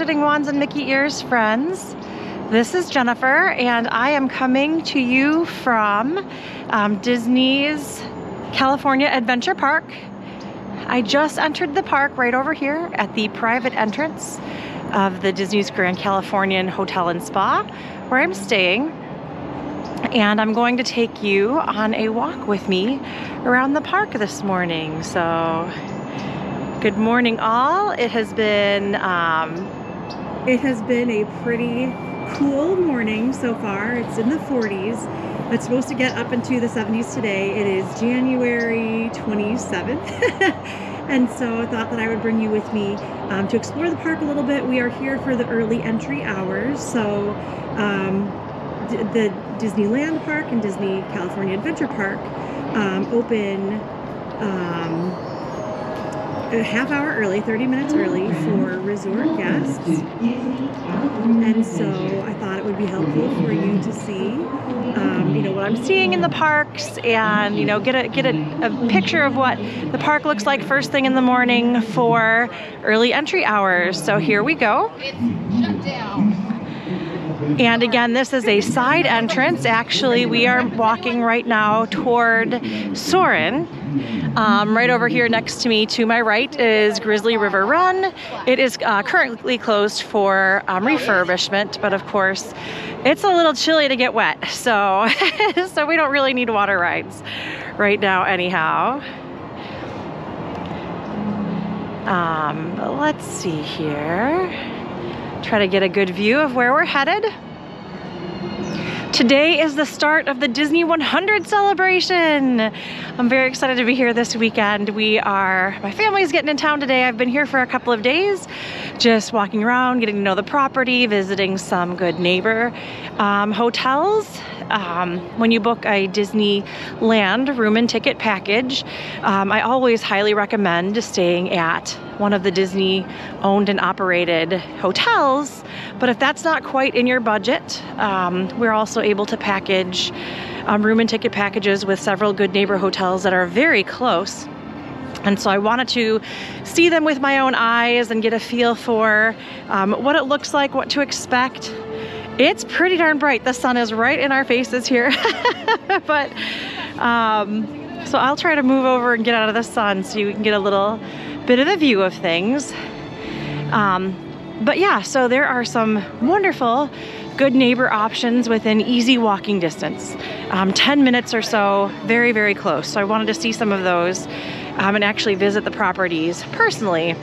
Visiting Wands and Mickey Ears friends. This is Jennifer, and I am coming to you from Disney's California Adventure Park. I just entered the park right over here at the private entrance of the Disney's Grand Californian Hotel and Spa, where I'm staying. And I'm going to take you on a walk with me around the park this morning. So, good morning all. It has been a pretty cool morning so far. It's in the 40s. It's supposed to get up into the 70s today. It is January 27th. And so I thought that I would bring you with me to explore the park a little bit. We are here for the early entry hours. So the Disneyland Park and Disney California Adventure Park open a half hour early, 30 minutes early for resort guests. And so I thought it would be helpful for you to see what I'm seeing in the parks, and get a picture of what the park looks like first thing in the morning for early entry hours. So here we go. Shut down. And again, this is a side entrance. Actually, we are walking right now toward Soarin'. Right over here next to me to my right is Grizzly River Run. It is currently closed for refurbishment, but of course it's a little chilly to get wet, so so we don't really need water rides right now anyhow. But let's see here. Try to get a good view of where we're headed. Today is the start of the Disney 100 celebration. I'm very excited to be here this weekend. My family's getting in town today. I've been here for a couple of days, just walking around, getting to know the property, visiting some good neighbor hotels. When you book a Disneyland room and ticket package, I always highly recommend staying at one of the Disney owned and operated hotels. But if that's not quite in your budget, we're also able to package room and ticket packages with several good neighbor hotels that are very close. And so I wanted to see them with my own eyes and get a feel for what it looks like, what to expect. It's pretty darn bright. The sun is right in our faces here. But so I'll try to move over and get out of the sun so you can get a little bit of a view of things. But yeah, so there are some wonderful good neighbor options within easy walking distance. 10 minutes or so, very, very close. So I wanted to see some of those and actually visit the properties personally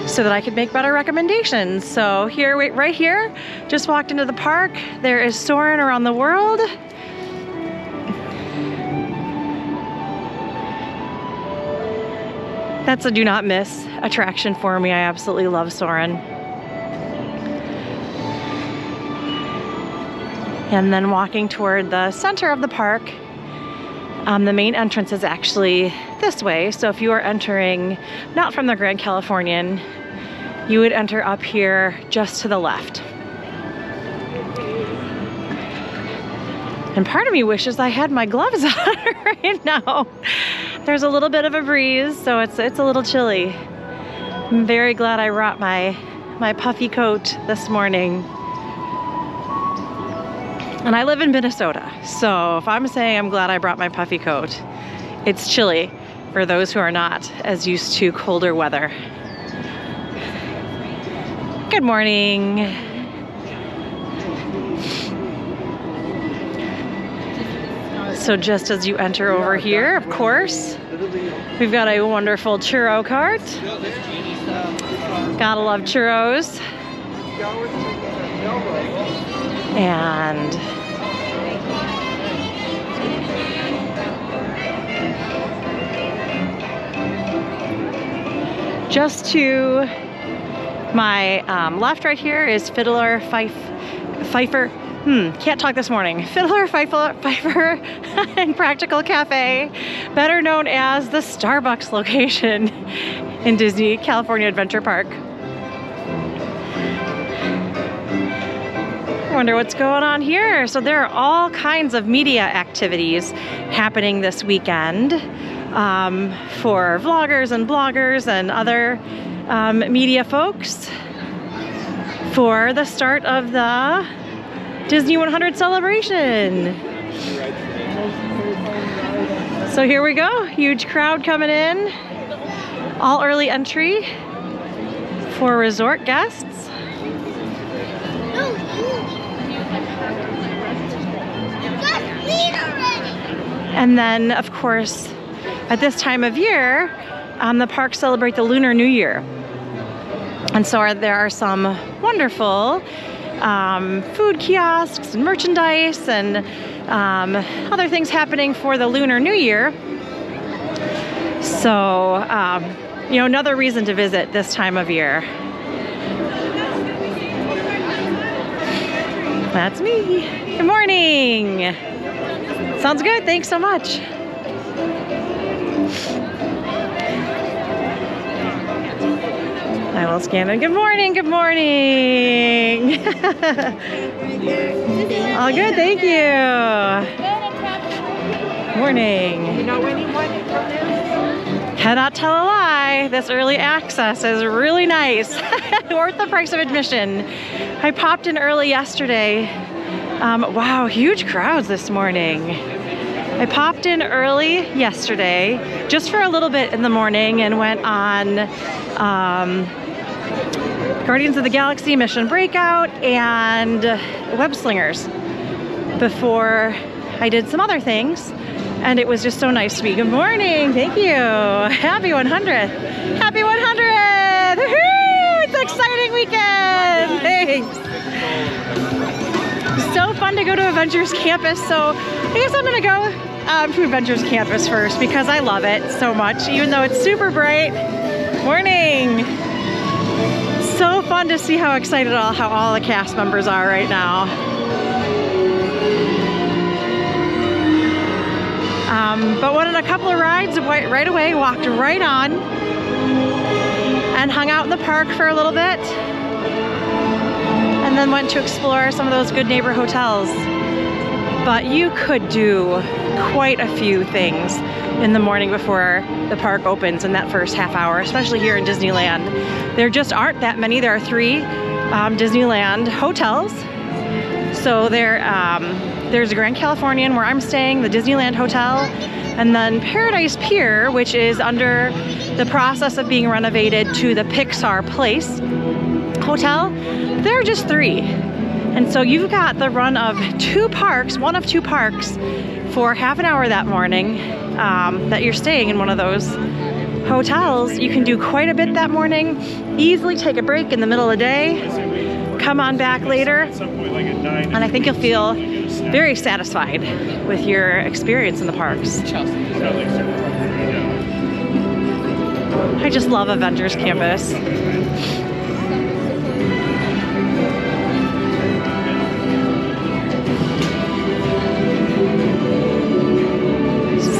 so that I could make better recommendations. So here, right here, just walked into the park. There is Soarin' Around the World. That's a do not miss attraction for me. I absolutely love Soarin'. And then walking toward the center of the park, the main entrance is actually this way. So if you are entering not from the Grand Californian, you would enter up here just to the left. And part of me wishes I had my gloves on right now. There's a little bit of a breeze, so it's a little chilly. I'm very glad I brought my puffy coat this morning. And I live in Minnesota, so if I'm saying I'm glad I brought my puffy coat, it's chilly for those who are not as used to colder weather. Good morning. So just as you enter over here, of course, we've got a wonderful churro cart. Gotta love churros. And just to my left right here is Fiddler Fifer. Can't talk this morning. Fiddler Fifer and Practical Cafe, better known as the Starbucks location in Disney California Adventure Park. I wonder what's going on here. So there are all kinds of media activities happening this weekend for vloggers and bloggers and other media folks. for the start of the Disney 100 celebration. So here we go, huge crowd coming in. All early entry for resort guests. And then, of course, at this time of year, the parks celebrate the Lunar New Year. And so there are some wonderful food kiosks and merchandise and other things happening for the Lunar New Year. So, you know, another reason to visit this time of year. That's me. Good morning. Sounds good. Thanks so much. I will scan in. Good morning. Good morning. All good. Thank you. Morning. You know anyone from there? Cannot tell a lie. This early access is really nice. Worth the price of admission. I popped in early yesterday. Wow, huge crowds this morning. I popped in early yesterday, just for a little bit in the morning, and went on Guardians of the Galaxy Mission Breakout and Web Slingers before I did some other things. And it was just so nice to be. Good morning, thank you. Happy 100th. Happy 100! Woohoo! It's an exciting weekend. Thanks. So fun to go to Avengers Campus. So I guess I'm gonna go to Avengers Campus first because I love it so much, even though it's super bright. Morning. So fun to see how excited how all the cast members are right now. But went on a couple of rides right away, walked right on, and hung out in the park for a little bit, and then went to explore some of those good neighbor hotels. But you could do quite a few things in the morning before the park opens in that first half hour, especially here in Disneyland. There just aren't that many. There are 3 Disneyland hotels. So there's the Grand Californian where I'm staying, the Disneyland Hotel, and then Paradise Pier, which is under the process of being renovated to the Pixar Place Hotel. There are just 3. And so you've got the run of 2 parks, one of 2 parks, for half an hour that morning that you're staying in one of those hotels. You can do quite a bit that morning, easily take a break in the middle of the day, come on back later, and I think you'll feel very satisfied with your experience in the parks. I just love Avengers Campus.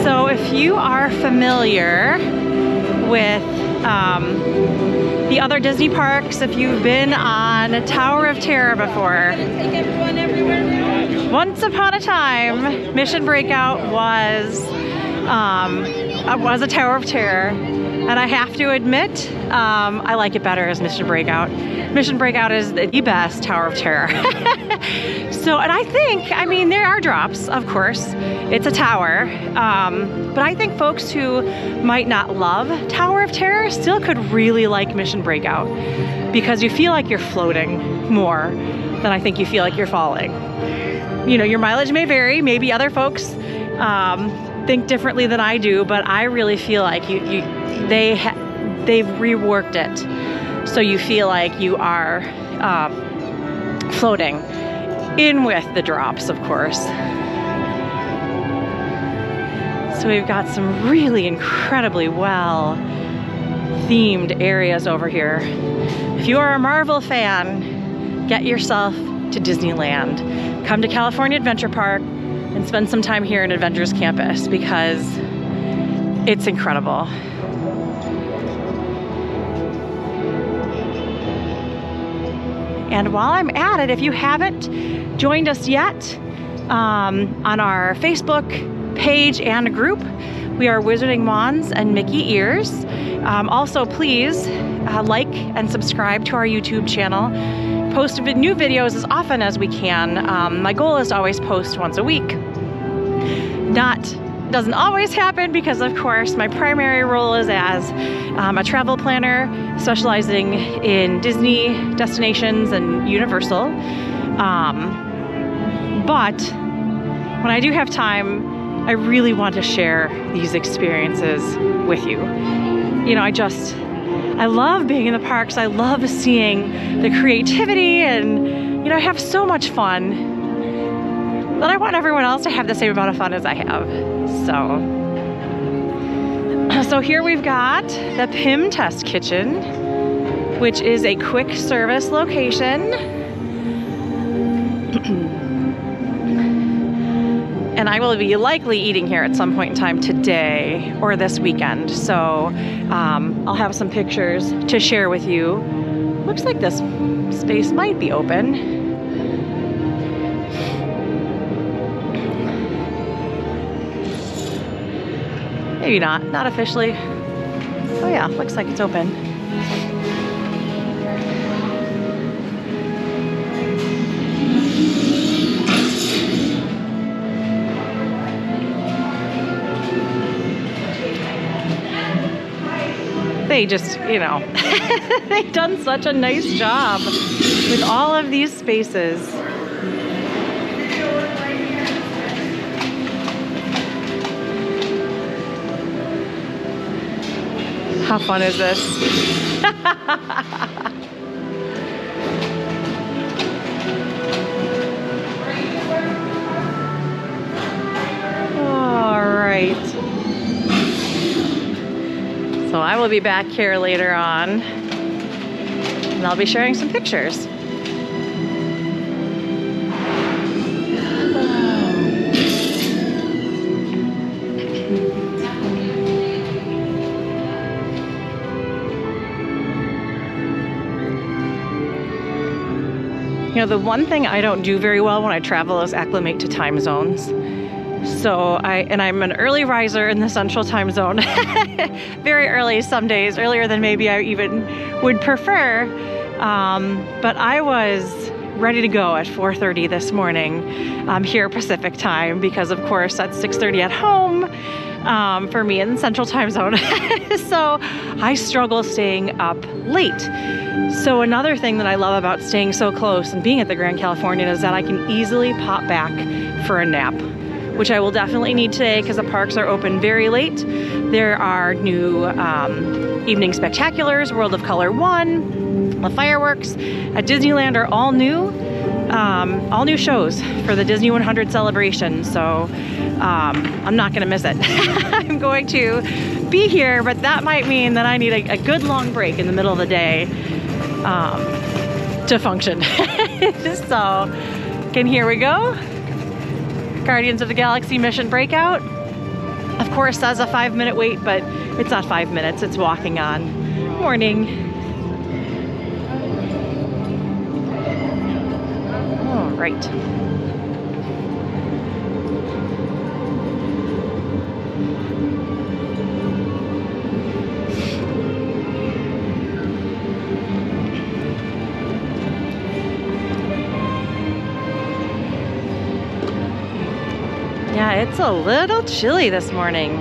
So if you are familiar with the other Disney parks, if you've been on Tower of Terror before, once upon a time, Mission Breakout was a Tower of Terror, and I have to admit, I like it better as Mission Breakout. Mission Breakout is the best Tower of Terror. So, and I mean, there are drops, of course. It's a tower, but I think folks who might not love Tower of Terror still could really like Mission Breakout because you feel like you're floating more than I think you feel like you're falling. You know, your mileage may vary. Maybe other folks think differently than I do, but I really feel like they've reworked it so you feel like you are floating in with the drops, of course. So we've got some really incredibly well themed areas over here. If you are a Marvel fan, get yourself to Disneyland. Come to California Adventure Park and spend some time here in Avengers Campus because it's incredible. And while I'm at it, if you haven't joined us yet on our Facebook page and group, we are Wizarding Wands and Mickey Ears. Also, please like and subscribe to our YouTube channel. post new videos as often as we can. My goal is to always post once a week. Doesn't always happen because, of course, my primary role is as a travel planner specializing in Disney destinations and Universal. But when I do have time, I really want to share these experiences with you. You know, I love being in the parks. I love seeing the creativity, and, you know, I have so much fun. But I want everyone else to have the same amount of fun as I have. So here we've got the PIM Test Kitchen, which is a quick service location. And I will be likely eating here at some point in time today or this weekend. So I'll have some pictures to share with you. Looks like this space might be open. Maybe not officially. Oh yeah, looks like it's open. They just, you know, they've done such a nice job with all of these spaces. How fun is this? All right. So I will be back here later on, and I'll be sharing some pictures. You know, the one thing I don't do very well when I travel is acclimate to time zones. So I'm an early riser in the central time zone. Very early some days, earlier than maybe I even would prefer. But I was ready to go at 4:30 this morning here Pacific time, because of course that's 6:30 at home for me in the central time zone. So I struggle staying up late. So another thing that I love about staying so close and being at the Grand Californian is that I can easily pop back for a nap, which I will definitely need today because the parks are open very late. There are new evening spectaculars, World of Color 1, the fireworks at Disneyland are all new shows for the Disney 100 celebration. So I'm not gonna miss it. I'm going to be here, but that might mean that I need a good long break in the middle of the day to function. So, again, here we go. Guardians of the Galaxy Mission Breakout. Of course, that's a 5-minute wait, but it's not 5 minutes, it's walking on. Morning. All right. Yeah, it's a little chilly this morning.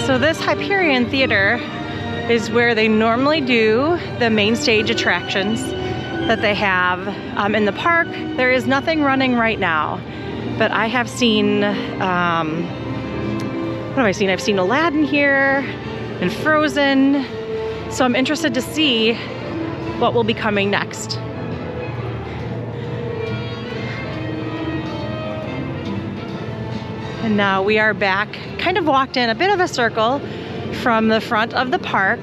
So this Hyperion Theater is where they normally do the main stage attractions that they have in the park. There is nothing running right now, but I have seen, what have I seen? I've seen Aladdin here and Frozen. So I'm interested to see what will be coming next. And now we are back, kind of walked in a bit of a circle from the front of the park.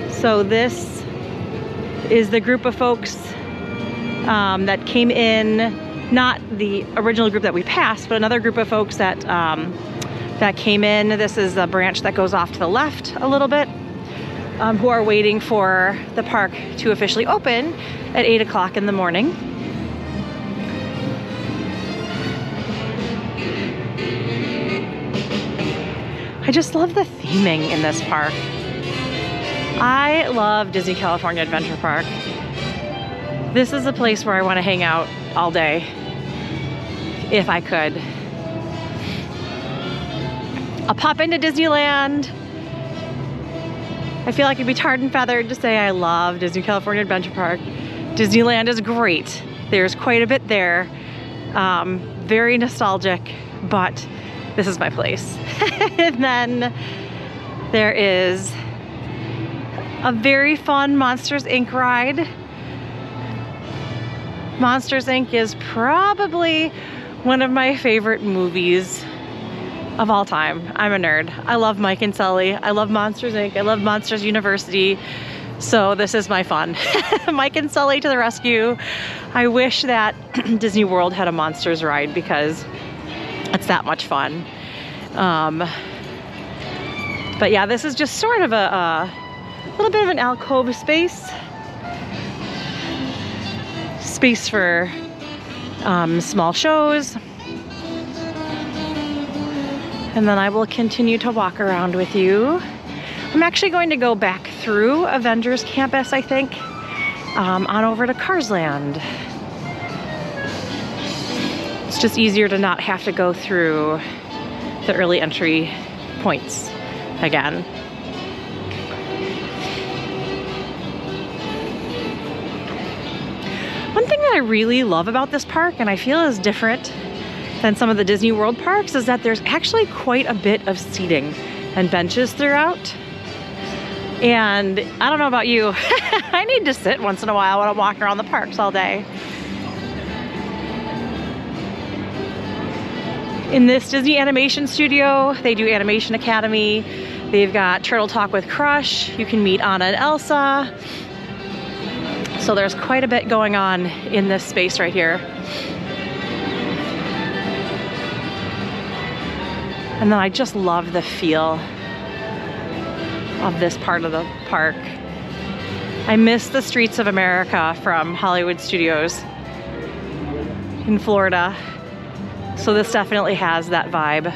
So this is the group of folks that came in, not the original group that we passed, but another group of folks that that came in. This is a branch that goes off to the left a little bit, who are waiting for the park to officially open at 8 o'clock in the morning. I just love the theming in this park. I love Disney California Adventure Park. This is a place where I want to hang out all day, if I could. I'll pop into Disneyland. I feel like it'd be tarred and feathered to say I love Disney California Adventure Park. Disneyland is great. There's quite a bit there. Very nostalgic, but this is my place. And then there is a very fun Monsters Inc. ride. Monsters Inc. is probably one of my favorite movies of all time. I'm a nerd. I love Mike and Sully. I love Monsters Inc. I love Monsters University. So this is my fun. Mike and Sully to the rescue. I wish that Disney World had a Monsters ride because it's that much fun. But yeah, this is just sort of a little bit of an alcove space. Space for small shows. And then I will continue to walk around with you. I'm actually going to go back through Avengers Campus, I think, on over to Cars Land. It's just easier to not have to go through the early entry points again. One thing that I really love about this park, and I feel is different than some of the Disney World parks, is that there's actually quite a bit of seating and benches throughout. And I don't know about you, I need to sit once in a while when I'm walking around the parks all day. In this Disney Animation Studio, they do Animation Academy. They've got Turtle Talk with Crush. You can meet Anna and Elsa. So there's quite a bit going on in this space right here. And then I just love the feel of this part of the park. I miss the streets of America from Hollywood Studios in Florida. So this definitely has that vibe.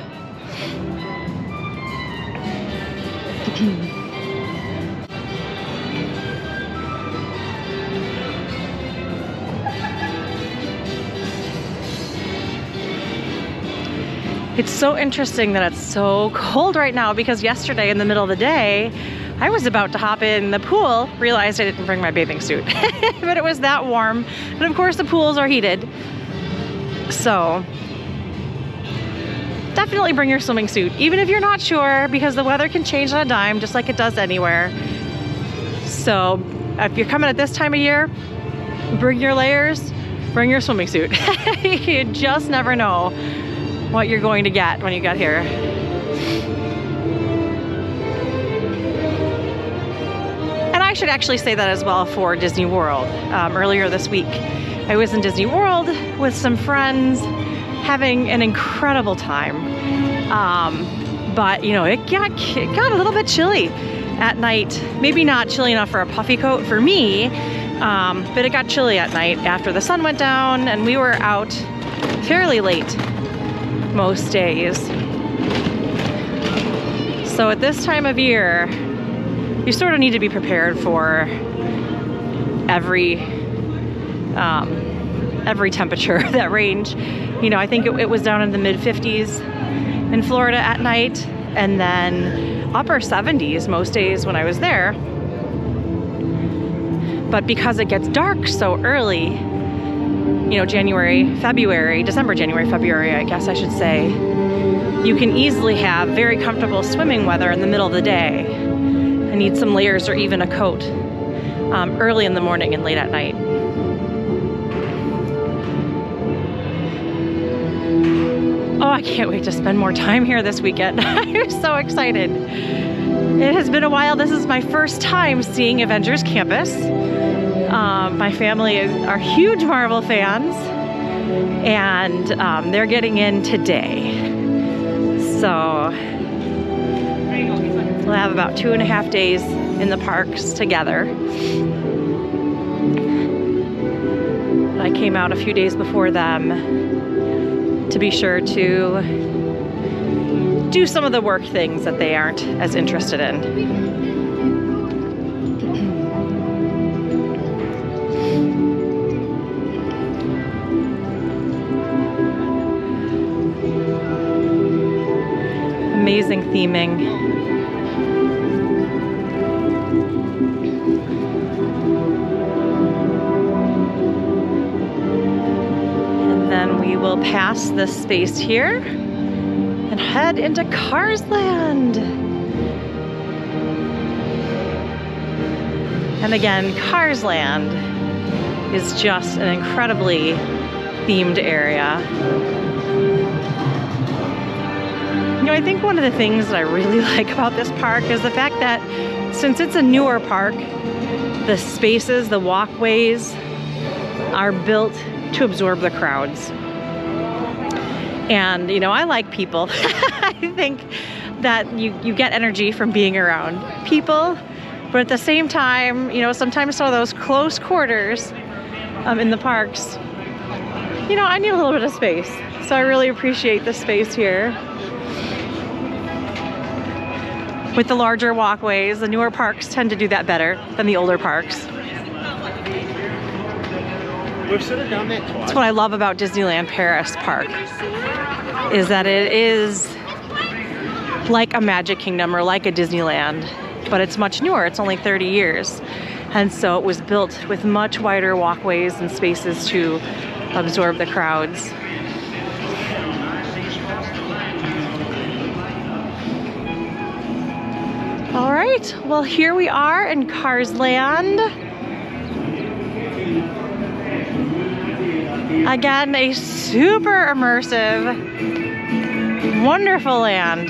It's so interesting that it's so cold right now because yesterday in the middle of the day, I was about to hop in the pool, realized I didn't bring my bathing suit, but it was that warm. And of course the pools are heated. So definitely bring your swimming suit, even if you're not sure, because the weather can change on a dime just like it does anywhere. So if you're coming at this time of year, bring your layers, bring your swimming suit. You just never know what you're going to get when you get here. And I should actually say that as well for Disney World. Earlier this week, I was in Disney World with some friends, having an incredible time. But you know, it got a little bit chilly at night. Maybe not chilly enough for a puffy coat for me, but it got chilly at night after the sun went down, and we were out fairly late most days. So at this time of year, you sort of need to be prepared for every temperature, that range. You know, I think it was down in the mid-50s in Florida at night, and then upper 70s most days when I was there. But because it gets dark so early, you know, December, January, February, I guess I should say, you can easily have very comfortable swimming weather in the middle of the day and need some layers or even a coat early in the morning and late at night. Oh, I can't wait to spend more time here this weekend. I'm so excited. It has been a while. This is my first time seeing Avengers Campus. My family are huge Marvel fans, and they're getting in today. So we'll have about 2.5 days in the parks together. I came out a few days before them to be sure to do some of the work things that they aren't as interested in. Amazing theming. And then we will pass this space here and head into Cars Land. And again, Cars Land is just an incredibly themed area. You know, I think one of the things that I really like about this park is the fact that since it's a newer park, the spaces, the walkways are built to absorb the crowds. And, you know, I like people. I think that you get energy from being around people, but at the same time, you know, sometimes some of those close quarters in the parks, you know, I need a little bit of space. So I really appreciate the space here. With the larger walkways, the newer parks tend to do that better than the older parks. That's what I love about Disneyland Paris Park, is that it is like a Magic Kingdom or like a Disneyland, but it's much newer. It's only 30 years. And so it was built with much wider walkways and spaces to absorb the crowds. All right, well, here we are in Cars Land. Again, a super immersive, wonderful land.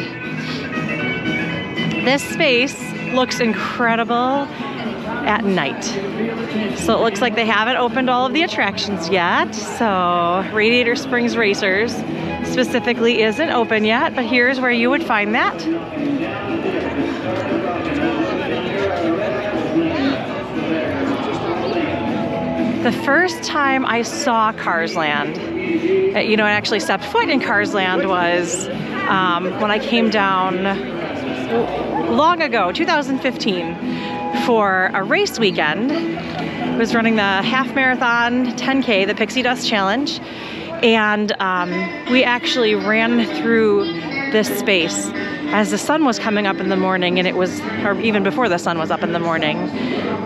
This space looks incredible at night. So it looks like they haven't opened all of the attractions yet. So Radiator Springs Racers specifically isn't open yet, but here's where you would find that. The first time I saw Cars Land, you know, I actually stepped foot in Cars Land was when I came down long ago, 2015, for a race weekend. I was running the half marathon 10K, the Pixie Dust Challenge, and we actually ran through this space as the sun was coming up in the morning, and it was, or even before the sun was up in the morning,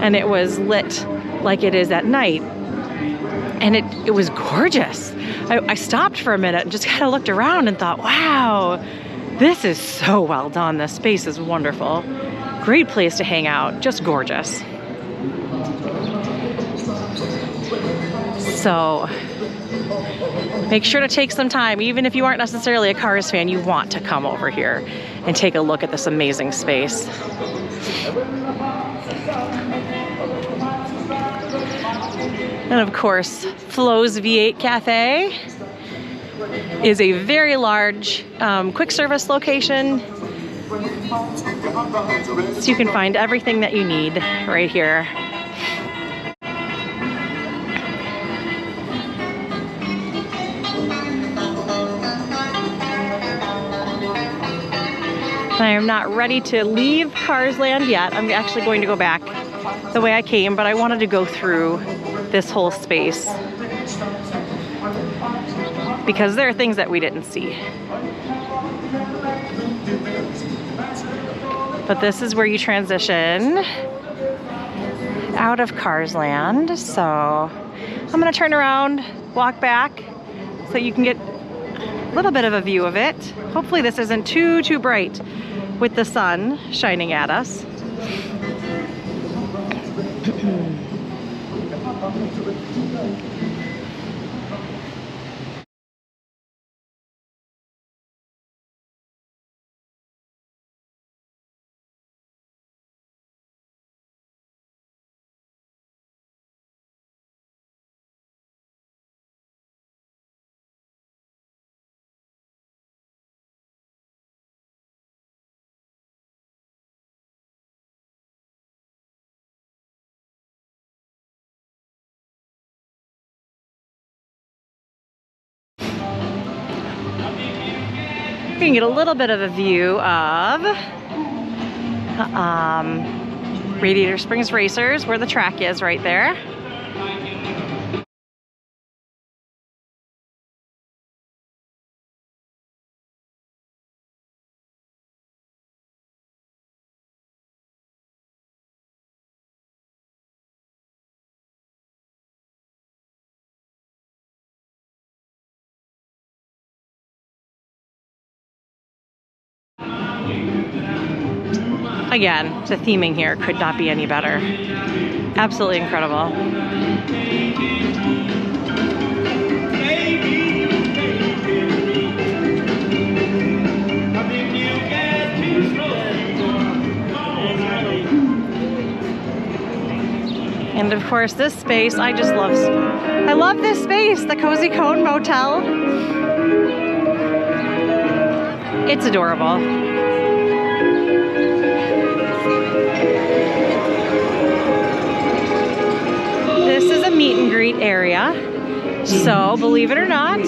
and it was lit like it is at night. And it was gorgeous. I stopped for a minute and just kind of looked around and thought, wow, this is so well done. This space is wonderful. Great place to hang out, just gorgeous. So make sure to take some time, even if you aren't necessarily a Cars fan, you want to come over here and take a look at this amazing space. And of course, Flo's V8 Cafe is a very large quick service location. So you can find everything that you need right here. I am not ready to leave Cars Land yet. I'm actually going to go back the way I came, but I wanted to go through this whole space because there are things that we didn't see. But this is where you transition out of Cars Land. So I'm gonna turn around, walk back so you can get a little bit of a view of it. Hopefully this isn't too bright with the sun shining at us. You can get a little bit of a view of Radiator Springs Racers, where the track is right there. Again, the theming here could not be any better. Absolutely incredible. And of course, this space, I love this space, the Cozy Cone Motel. It's adorable. This is a meet and greet area, so believe it or not,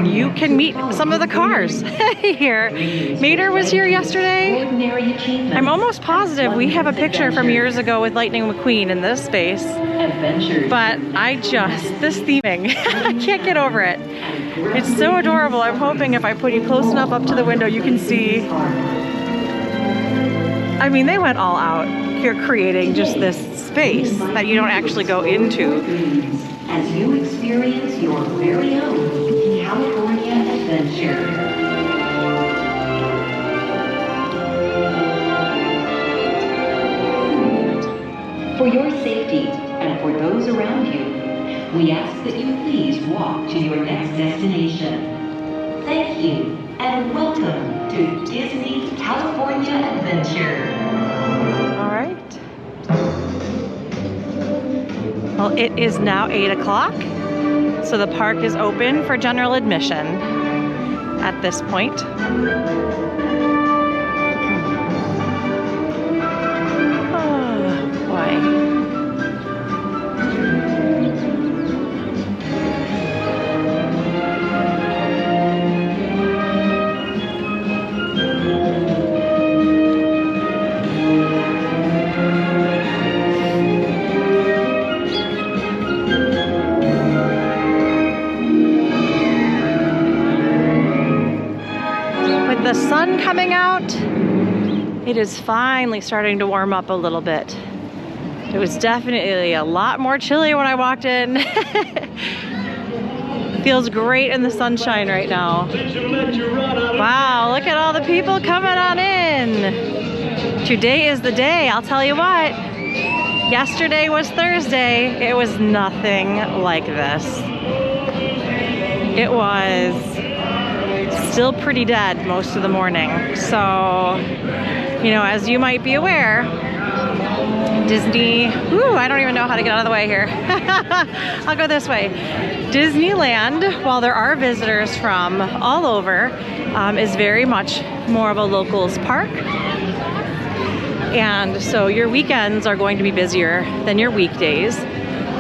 you can meet some of the cars here. Mater was here yesterday. I'm almost positive we have a picture from years ago with Lightning McQueen in this space, but this theming, I can't get over it. It's so adorable. I'm hoping if I put you close enough up to the window, you can see. I mean, they went all out here creating just this space that you don't actually go into. As you experience your very own California adventure. For your safety and for those around you, we ask that you please walk to your next destination. Thank you and welcome to Disney California Adventure. All right. Well, it is now 8 o'clock, so the park is open for general admission at this point. Oh, boy. The sun coming out, it is finally starting to warm up a little bit. It was definitely a lot more chilly when I walked in. Feels great in the sunshine right now. Wow, look at all the people coming on in. Today is the day, I'll tell you what. Yesterday was Thursday. It was nothing like this. It was still pretty dead most of the morning. So, you know, as you might be aware, Disney, I don't even know how to get out of the way here. I'll go this way. Disneyland, while there are visitors from all over, is very much more of a locals park. And so your weekends are going to be busier than your weekdays.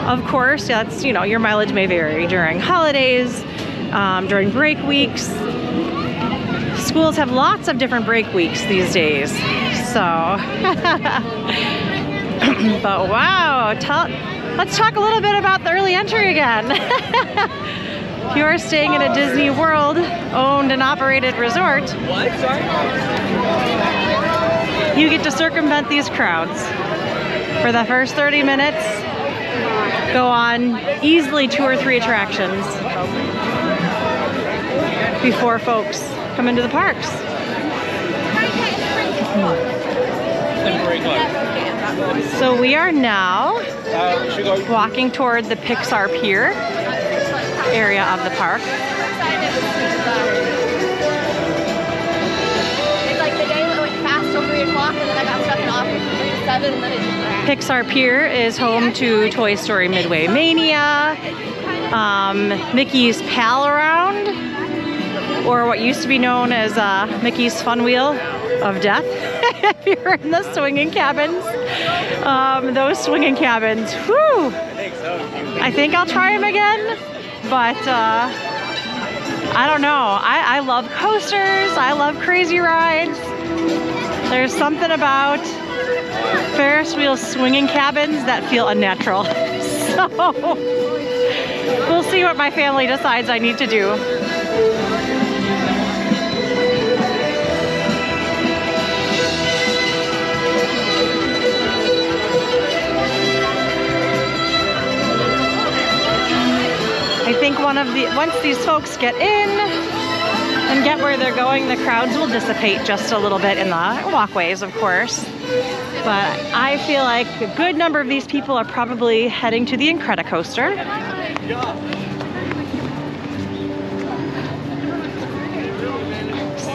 Of course, that's, you know, your mileage may vary during holidays, during break weeks. Schools have lots of different break weeks these days. So, but wow, let's talk a little bit about the early entry again. If you are staying in a Disney World owned and operated resort, you get to circumvent these crowds. For the first 30 minutes, go on easily 2 or 3 attractions before folks come into the parks. So we are now walking toward the Pixar Pier area of the park. It's like the day went fast till 3 o'clock and then I got stuck in office from 3 to 7 and then it just Pixar Pier is home to Toy Story Midway Mania, Mickey's Pal Around, or what used to be known as Mickey's Fun Wheel of Death. If you're in the swinging cabins, those swinging cabins, whew! I think I'll try them again, but I don't know. I love coasters. I love crazy rides. There's something about Ferris wheel swinging cabins that feel unnatural. So we'll see what my family decides I need to do. I think once these folks get in and get where they're going, the crowds will dissipate just a little bit in the walkways, of course. But I feel like a good number of these people are probably heading to the Incredicoaster.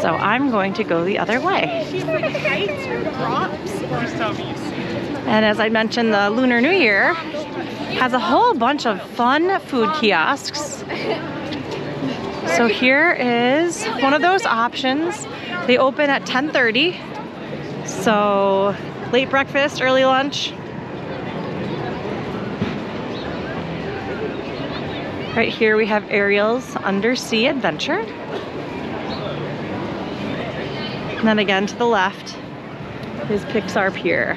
So I'm going to go the other way. And as I mentioned, the Lunar New Year has a whole bunch of fun food kiosks. So here is one of those options. They open at 10:30. So late breakfast, early lunch. Right here we have Ariel's Undersea Adventure. And then again to the left is Pixar Pier.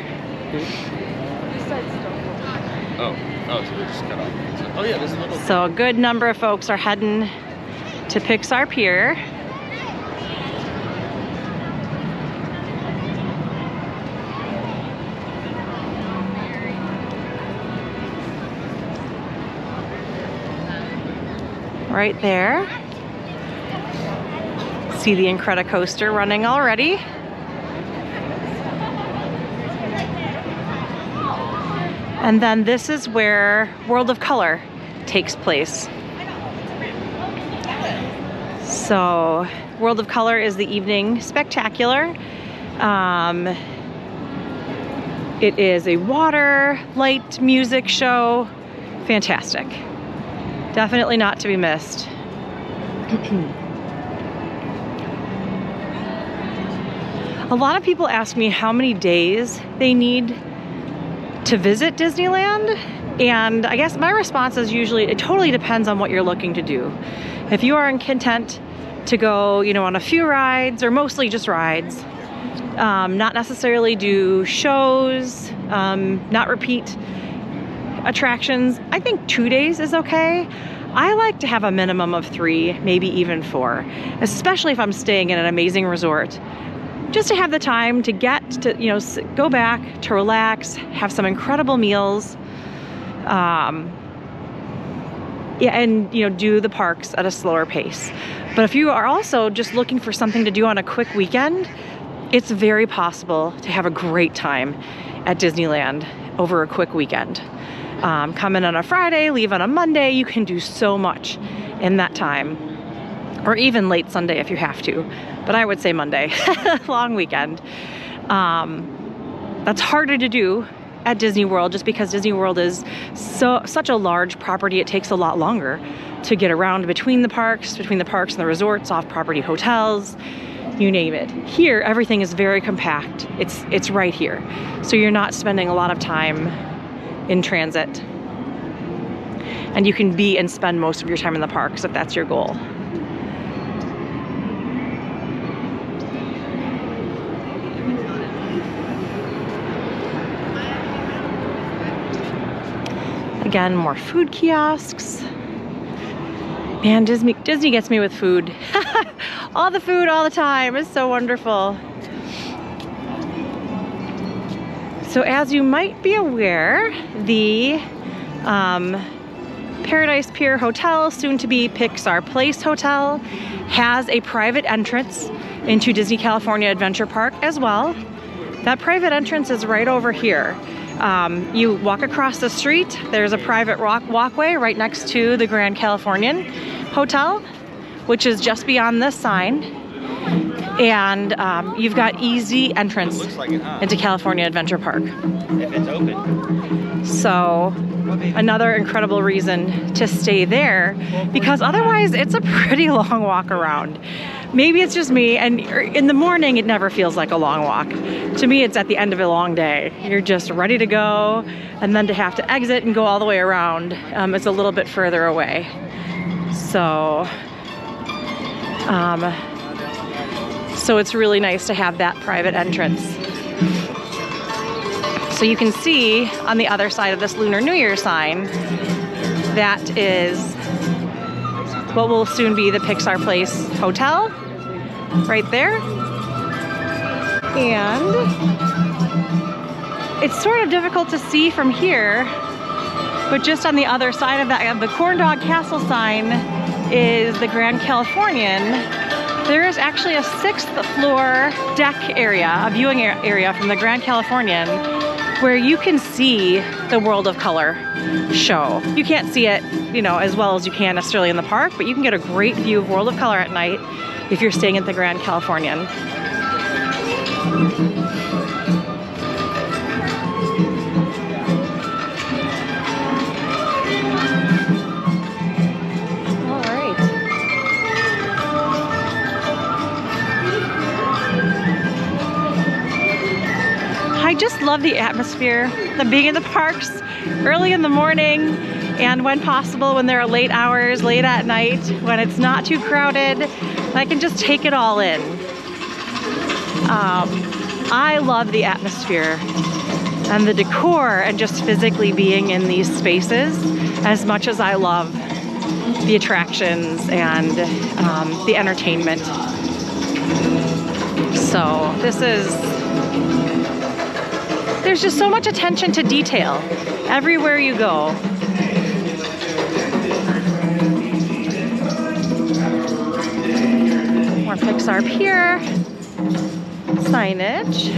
Oh, so they just cut off. Oh yeah, there's a little... So a good number of folks are heading to Pixar Pier. Right there. See the Incredicoaster running already. And then this is where World of Color takes place. So World of Color is the evening spectacular. It is a water, light, music show. Fantastic. Definitely not to be missed. A lot of people ask me how many days they need to visit Disneyland, and I guess my response is usually it totally depends on what you're looking to do. If you are content to go, on a few rides or mostly just rides, not necessarily do shows, not repeat attractions, I think 2 days is okay. I like to have a minimum of 3, maybe even 4, especially if I'm staying in an amazing resort. Just to have the time to get to, go back, to relax, have some incredible meals, and do the parks at a slower pace. But if you are also just looking for something to do on a quick weekend, it's very possible to have a great time at Disneyland over a quick weekend. Come in on a Friday, leave on a Monday, you can do so much in that time. Or even late Sunday if you have to. But I would say Monday, long weekend. That's harder to do at Disney World just because Disney World is such a large property. It takes a lot longer to get around between the parks and the resorts, off-property hotels, you name it. Here, everything is very compact. It's right here. So you're not spending a lot of time in transit. And you can be and spend most of your time in the parks if that's your goal. Again, more food kiosks. Man, Disney gets me with food. All the food all the time is so wonderful. So as you might be aware, the Paradise Pier Hotel, soon to be Pixar Place Hotel, has a private entrance into Disney California Adventure Park as well. That private entrance is right over here. You walk across the street, there's a private walkway right next to the Grand Californian Hotel, which is just beyond this sign. And you've got easy entrance into California Adventure Park. If it's open. So another incredible reason to stay there, because otherwise it's a pretty long walk around. Maybe it's just me, and in the morning it never feels like a long walk. To me, it's at the end of a long day. You're just ready to go, and then to have to exit and go all the way around, it's a little bit further away. So So it's really nice to have that private entrance. So you can see on the other side of this Lunar New Year sign, that is what will soon be the Pixar Place Hotel, right there. And it's sort of difficult to see from here, but just on the other side of that, the Corn Dog Castle sign is the Grand Californian. There is actually a 6th floor deck area, a viewing area from the Grand Californian, where you can see the World of Color show. You can't see it, you know, as well as you can necessarily in the park, but you can get a great view of World of Color at night if you're staying at the Grand Californian. I just love the atmosphere, the being in the parks early in the morning, and when possible, when there are late hours, late at night, when it's not too crowded, I can just take it all in. I love the atmosphere and the decor and just physically being in these spaces as much as I love the attractions and the entertainment. So there's just so much attention to detail everywhere you go. More Pixar Pier signage.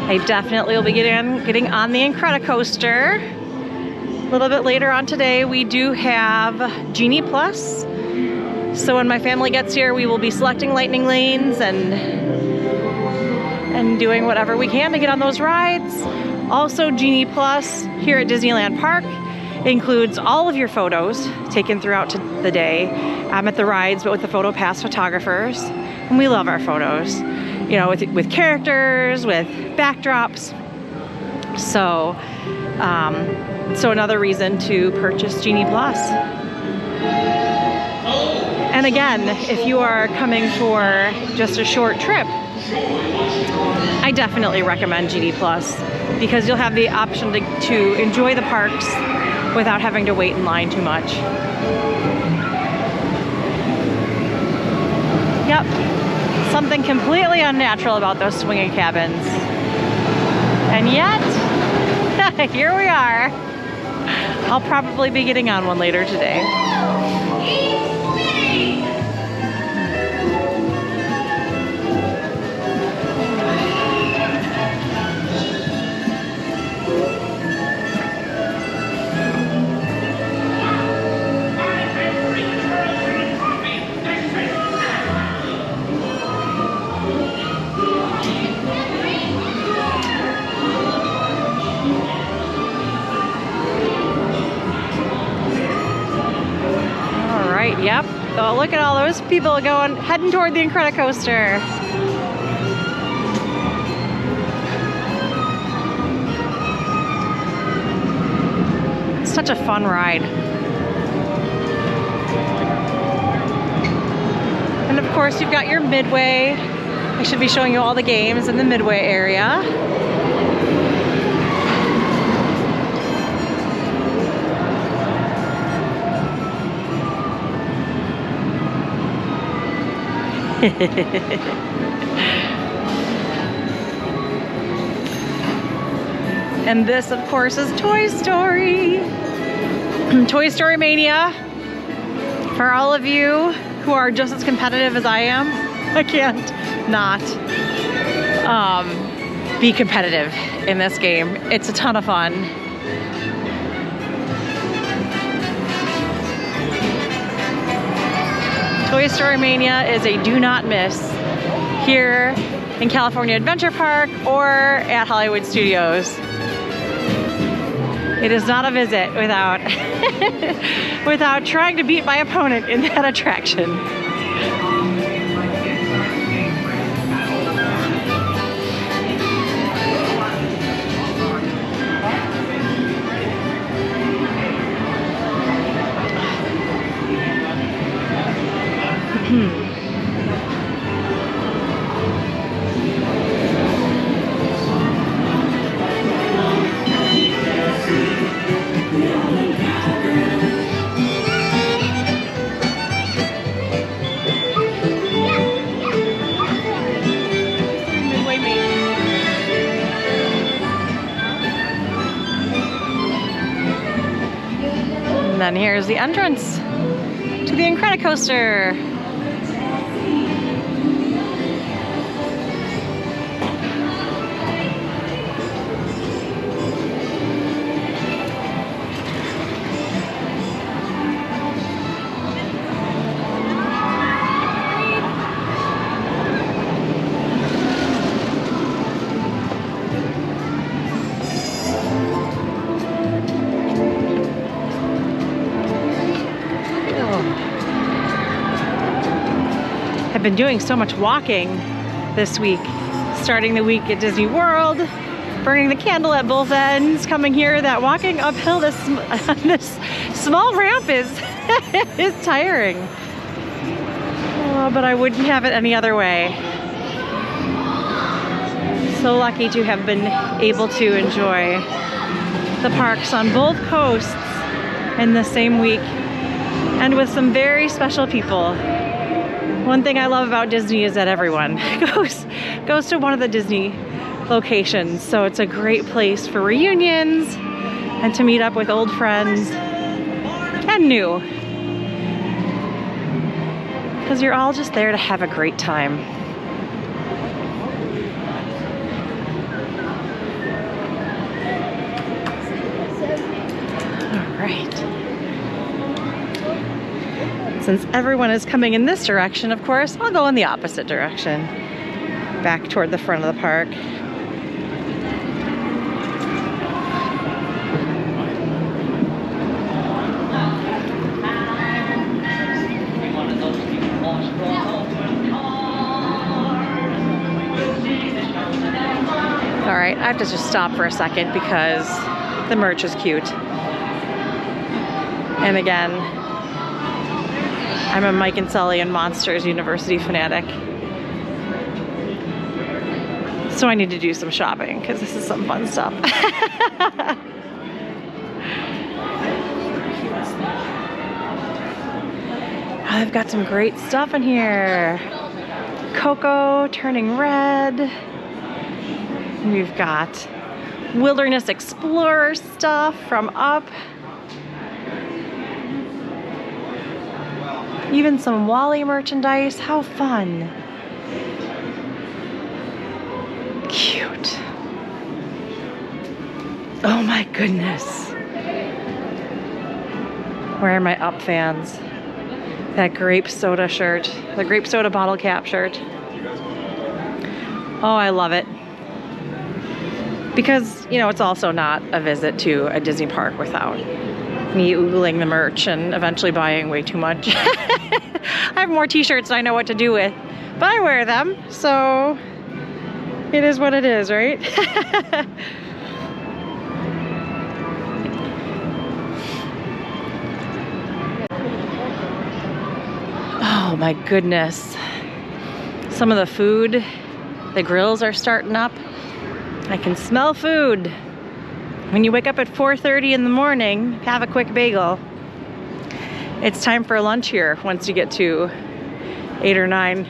I definitely will be getting on the Incredicoaster. A little bit later on today, we do have Genie Plus. So when my family gets here, we will be selecting lightning lanes and doing whatever we can to get on those rides. Also, Genie Plus here at Disneyland Park includes all of your photos taken throughout the day at the rides, but with the Photo Pass photographers. And we love our photos, you know, with characters, with backdrops. So, so another reason to purchase Genie Plus. And again, if you are coming for just a short trip, I definitely recommend Genie Plus because you'll have the option to enjoy the parks without having to wait in line too much. Yep, something completely unnatural about those swinging cabins. And yet, here we are. I'll probably be getting on one later today. Yep. Oh, look at all those people heading toward the Incredicoaster. It's such a fun ride. And of course, you've got your Midway. I should be showing you all the games in the Midway area. And this, of course, is Toy Story. Toy Story Mania. For all of you who are just as competitive as I am, I can't not be competitive in this game. It's a ton of fun. Toy Story Mania is a do not miss here in California Adventure Park or at Hollywood Studios. It is not a visit without without trying to beat my opponent in that attraction. And then here's the entrance to the Incredicoaster. I've been doing so much walking this week, starting the week at Disney World, burning the candle at both ends, coming here. That walking uphill this small ramp is is tiring. Oh, but I wouldn't have it any other way. So lucky to have been able to enjoy the parks on both coasts in the same week and with some very special people. One thing I love about Disney is that everyone goes to one of the Disney locations. So it's a great place for reunions and to meet up with old friends and new. Because you're all just there to have a great time. All right. Since everyone is coming in this direction, of course, I'll go in the opposite direction, back toward the front of the park. All right, I have to just stop for a second because the merch is cute. And again, I'm a Mike and Sully and Monsters University fanatic. So I need to do some shopping because this is some fun stuff. I've got some great stuff in here. Cocoa turning red. We've got Wilderness Explorer stuff from Up. Even some Wall-E merchandise. How fun. Cute. Oh my goodness. Where are my Up fans? That grape soda shirt. The grape soda bottle cap shirt. Oh, I love it. Because, you know, it's also not a visit to a Disney park without me oogling the merch and eventually buying way too much. I have more t-shirts than I know what to do with, but I wear them, so it is what it is, right? Oh my goodness. Some of the food, the grills are starting up. I can smell food. When you wake up at 4:30 in the morning, have a quick bagel. It's time for lunch here once you get to 8 or 9.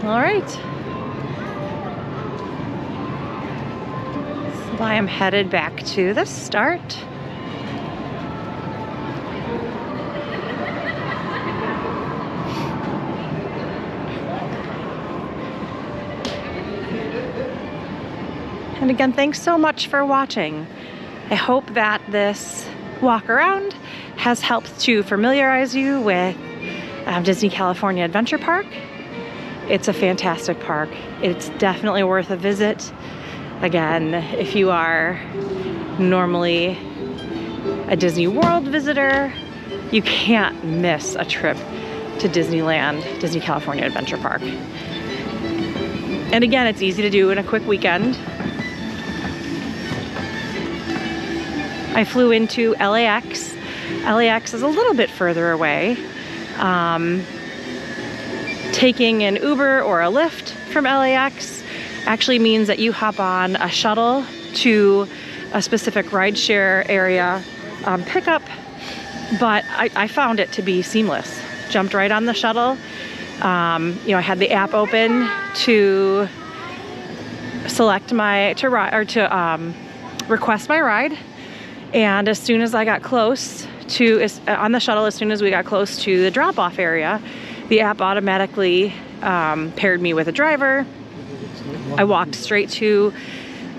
All right. So I am headed back to the start. And again, thanks so much for watching. I hope that this walk around has helped to familiarize you with Disney California Adventure Park. It's a fantastic park. It's definitely worth a visit. Again, if you are normally a Disney World visitor, you can't miss a trip to Disneyland, Disney California Adventure Park. And again, it's easy to do in a quick weekend. I flew into LAX. LAX is a little bit further away. Taking an Uber or a Lyft from LAX actually means that you hop on a shuttle to a specific rideshare area pickup, but I found it to be seamless. Jumped right on the shuttle. You know, I had the app open to select my, request my ride. And as soon as I got close to, on the shuttle, as soon as we got close to the drop-off area, the app automatically paired me with a driver. I walked straight to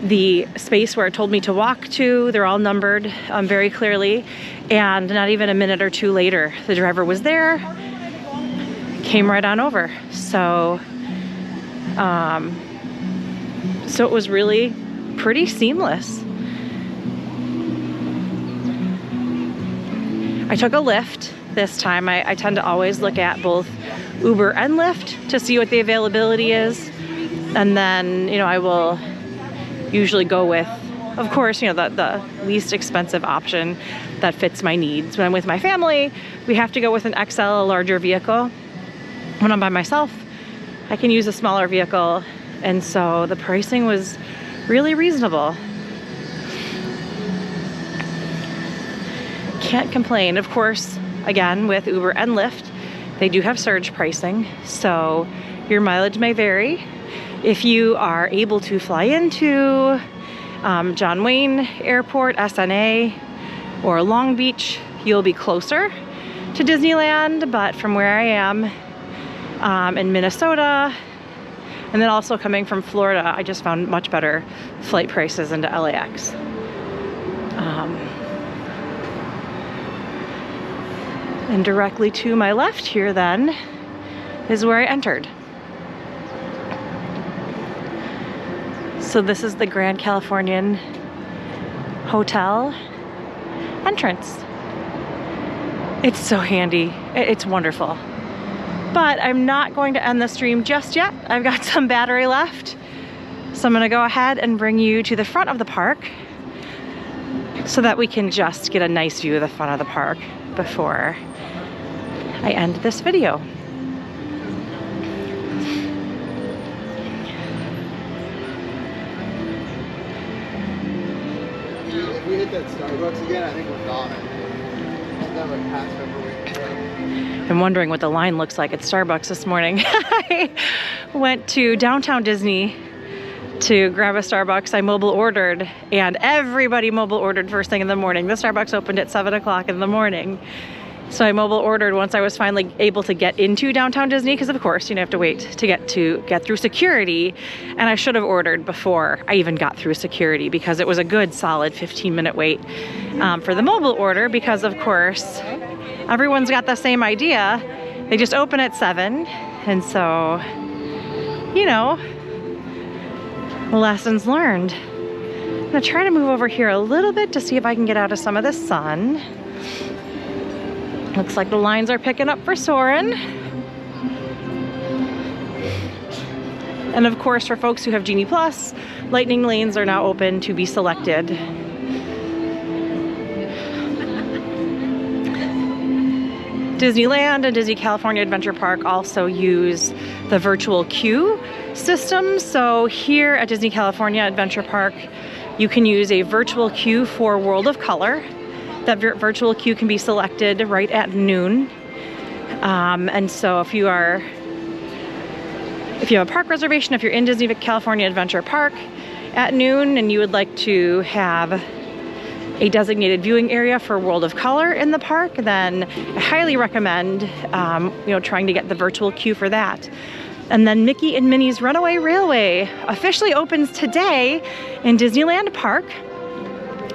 the space where it told me to walk to. They're all numbered very clearly. And not even a minute or two later, the driver was there, came right on over. So, so it was really pretty seamless. I took a Lyft this time. I tend to always look at both Uber and Lyft to see what the availability is. And then, you know, I will usually go with, of course, you know, the least expensive option that fits my needs. When I'm with my family, we have to go with an XL, a larger vehicle. When I'm by myself, I can use a smaller vehicle. And so the pricing was really reasonable. Can't complain. Of course, again, with Uber and Lyft, they do have surge pricing, so your mileage may vary. If you are able to fly into John Wayne Airport, SNA, or Long Beach, you'll be closer to Disneyland, but from where I am in Minnesota, and then also coming from Florida, I just found much better flight prices into LAX. And directly to my left here then is where I entered. So this is the Grand Californian Hotel entrance. It's so handy. It's wonderful. But I'm not going to end the stream just yet. I've got some battery left. So I'm gonna go ahead and bring you to the front of the park so that we can just get a nice view of the front of the park before I end this video. If we hit that Starbucks again, I think we're gone. That like past February. I'm wondering what the line looks like at Starbucks this morning. I went to downtown Disney to grab a Starbucks. I mobile ordered, and everybody mobile ordered first thing in the morning. The Starbucks opened at 7 o'clock in the morning. So I mobile ordered once I was finally able to get into downtown Disney, because of course, you have to wait to get through security. And I should have ordered before I even got through security, because it was a good solid 15-minute wait for the mobile order, because of course, everyone's got the same idea. They just open at 7. And so, you know, lessons learned. I'm gonna try to move over here a little bit to see if I can get out of some of the sun. Looks like the lines are picking up for Soarin'. And of course, for folks who have Genie Plus, lightning lanes are now open to be selected. Disneyland and Disney California Adventure Park also use the virtual queue system. So here at Disney California Adventure Park, you can use a virtual queue for World of Color. That virtual queue can be selected right at noon. And so if you are if you have a park reservation, if you're in Disney California Adventure Park at noon and you would like to have a designated viewing area for World of Color in the park, then I highly recommend trying to get the virtual queue for that. And then Mickey and Minnie's Runaway Railway officially opens today in Disneyland Park.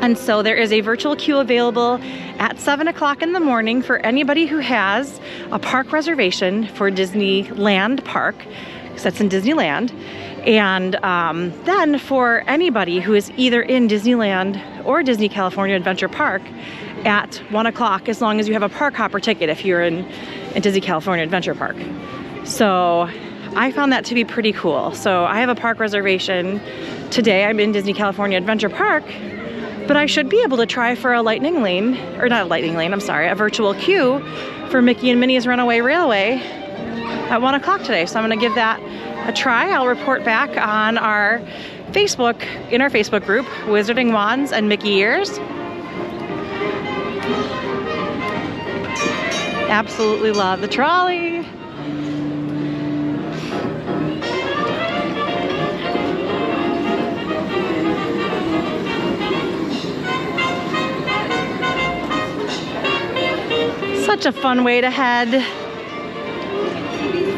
And so there is a virtual queue available at 7 o'clock in the morning for anybody who has a park reservation for Disneyland Park, because that's in Disneyland. And then for anybody who is either in Disneyland or Disney California Adventure Park at 1 o'clock, as long as you have a park hopper ticket if you're in Disney California Adventure Park. So I found that to be pretty cool. So I have a park reservation today. I'm in Disney California Adventure Park, but I should be able to try for a lightning lane, or not a lightning lane, I'm sorry, a virtual queue for Mickey and Minnie's Runaway Railway at 1 o'clock today. So I'm gonna give that a try. I'll report back on our Facebook, in our Facebook group, Wizarding Wands and Mickey Ears. Absolutely love the trolley. Such a fun way to head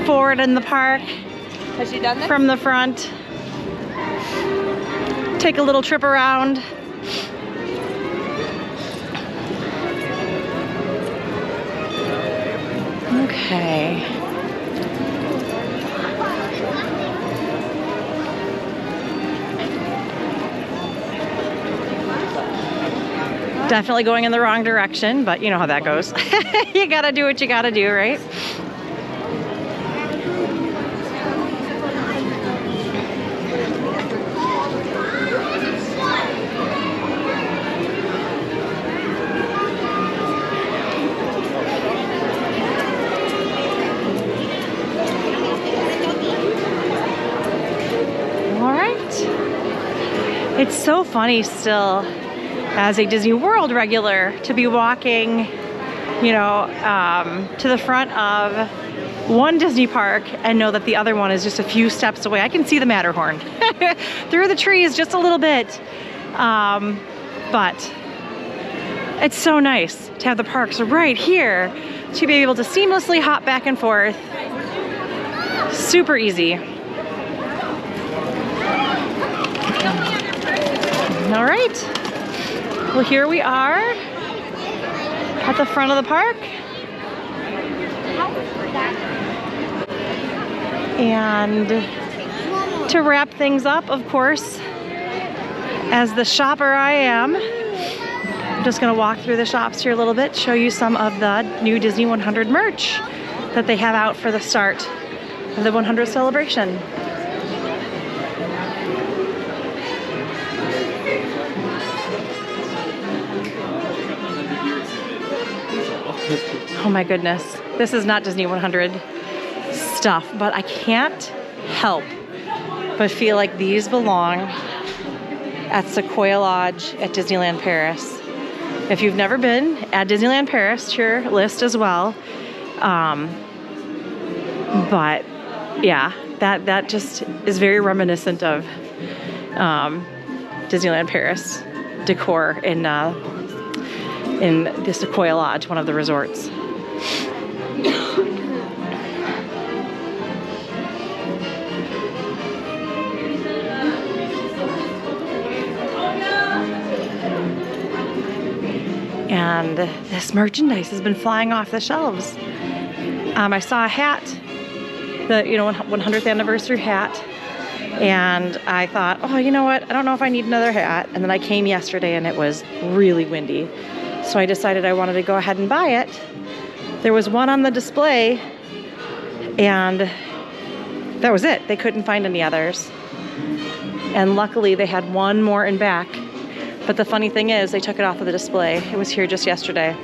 forward in the park. Has she done this? From the front. Take a little trip around. Okay. Definitely going in the wrong direction, but you know how that goes. You gotta do what you gotta do, right? It's so funny still, as a Disney World regular, to be walking, to the front of one Disney park and know that the other one is just a few steps away. I can see the Matterhorn through the trees just a little bit, but it's so nice to have the parks right here to be able to seamlessly hop back and forth. Super easy. All right, well, here we are at the front of the park. And to wrap things up, of course, as the shopper I am, I'm just gonna walk through the shops here a little bit, show you some of the new Disney 100 merch that they have out for the start of the 100th celebration. Oh my goodness, this is not Disney 100 stuff, but I can't help but feel like these belong at Sequoia Lodge at Disneyland Paris. If you've never been, add Disneyland Paris to your list as well. But yeah, that just is very reminiscent of Disneyland Paris decor in the Sequoia Lodge, one of the resorts. And this merchandise has been flying off the shelves. I saw a hat, the 100th anniversary hat, and I thought, oh, you know what? I don't know if I need another hat. And then I came yesterday and it was really windy. So I decided I wanted to go ahead and buy it. There was one on the display and that was it. They couldn't find any others. And luckily they had one more in back. But the funny thing is they took it off of the display. It was here just yesterday.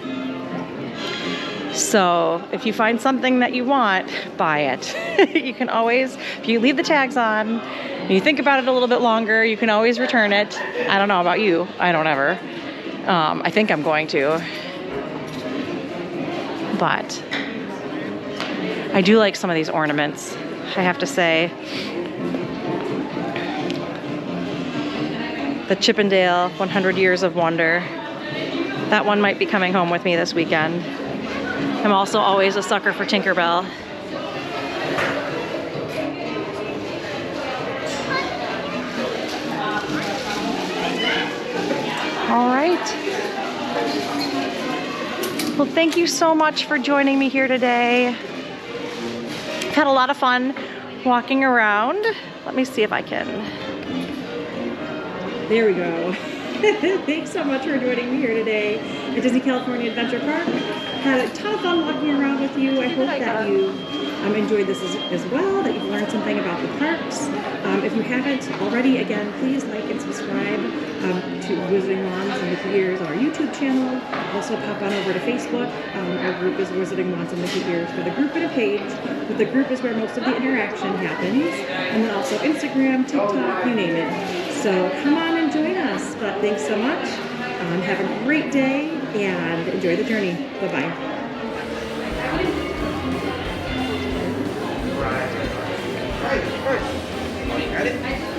So if you find something that you want, buy it. You can always, if you leave the tags on and you think about it a little bit longer, you can always return it. I don't know about you. I don't ever. I think I'm going to. But I do like some of these ornaments I have to say. The Chippendale 100 Years of Wonder. That one might be coming home with me this weekend. I'm also always a sucker for Tinkerbell. All right. Well, thank you so much for joining me here today. I've had a lot of fun walking around. Let me see if I can. There we go. Thanks so much for joining me here today at Disney California Adventure Park. Had a ton of fun walking around with you. I hope that you enjoyed this as well, that you've learned something about the parks. If you haven't already, again, please like and subscribe to Wizarding Moms and Mickey Ears on our YouTube channel. Also pop on over to Facebook. Our group is Wizarding Moms and Mickey Ears for the group and a page, but the group is where most of the interaction happens. And then also Instagram, TikTok, you name it. So come on and join us. But thanks so much. Have a great day and enjoy the journey. Bye-bye. Right. You got it?